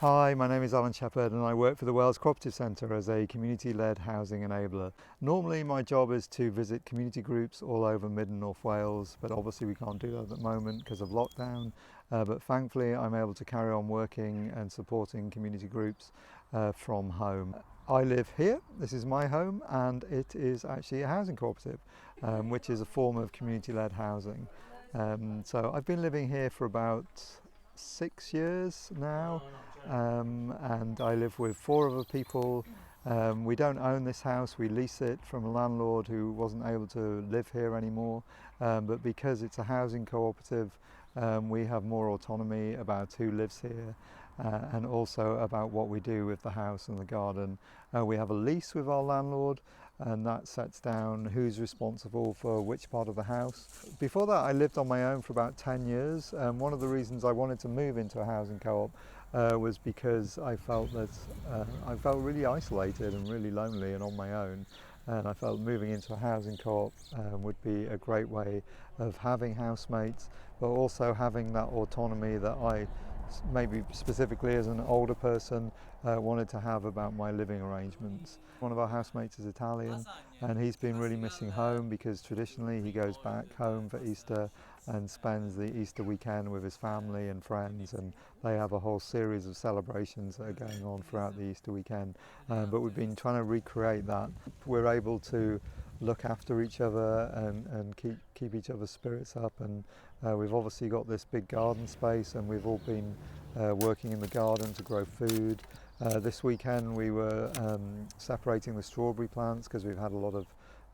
Hi, my name is Alan Shepherd and I work for the Wales Cooperative Centre as a community-led housing enabler. Normally my job is to visit community groups all over Mid and North Wales, but obviously we can't do that at the moment because of lockdown. But thankfully I'm able to carry on working and supporting community groups from home. I live here, this is my home, and it is actually a housing cooperative, which is a form of community-led housing. So I've been living here for about 6 years now, and I live with four other people. We don't own this house, we lease it from a landlord who wasn't able to live here anymore, but because it's a housing cooperative, we have more autonomy about who lives here and also about what we do with the house and the garden. We have a lease with our landlord, and that sets down who's responsible for which part of the house. Before that I lived on my own for about 10 years. One of the reasons I wanted to move into a housing co-op was because I felt really isolated and really lonely and on my own, and I felt moving into a housing co-op would be a great way of having housemates, but also having that autonomy that I, maybe specifically as an older person, wanted to have about my living arrangements. One of our housemates is Italian, and he's been really missing home because traditionally he goes back home for Easter and spends the Easter weekend with his family and friends, and they have a whole series of celebrations that are going on throughout the Easter weekend. But we've been trying to recreate that. We're able to look after each other and keep each other's spirits up, and we've obviously got this big garden space, and we've all been working in the garden to grow food. This weekend we were separating the strawberry plants because we've had a lot of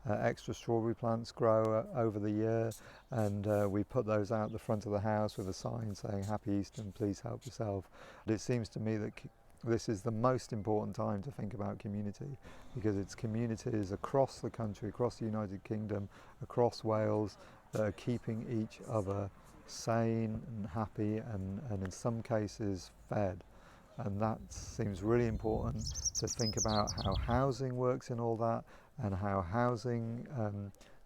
extra strawberry plants grow over the year, and we put those out the front of the house with a sign saying Happy Easter and please help yourself. It seems to me that this is the most important time to think about community, because it's communities across the country, across the United Kingdom, across Wales, that are keeping each other sane and happy and in some cases fed. And that seems really important to think about how housing works in all that, and how housing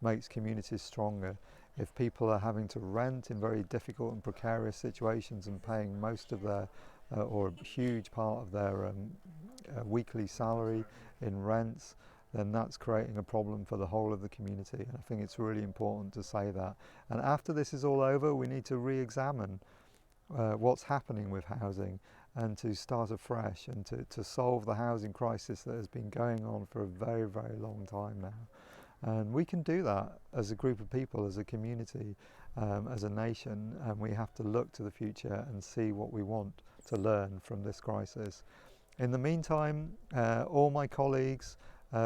makes communities stronger. If people are having to rent in very difficult and precarious situations and paying most of their or a huge part of their weekly salary in rents, then that's creating a problem for the whole of the community. And I think it's really important to say that. And after this is all over, we need to re-examine what's happening with housing, and to start afresh and to solve the housing crisis that has been going on for a very, very long time now. And we can do that as a group of people, as a community, as a nation, and we have to look to the future and see what we want to learn from this crisis. In the meantime, all my colleagues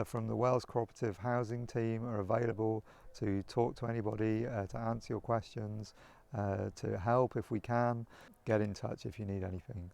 from the Wales Cooperative Housing team are available to talk to anybody, to answer your questions, to help if we can. Get in touch if you need anything.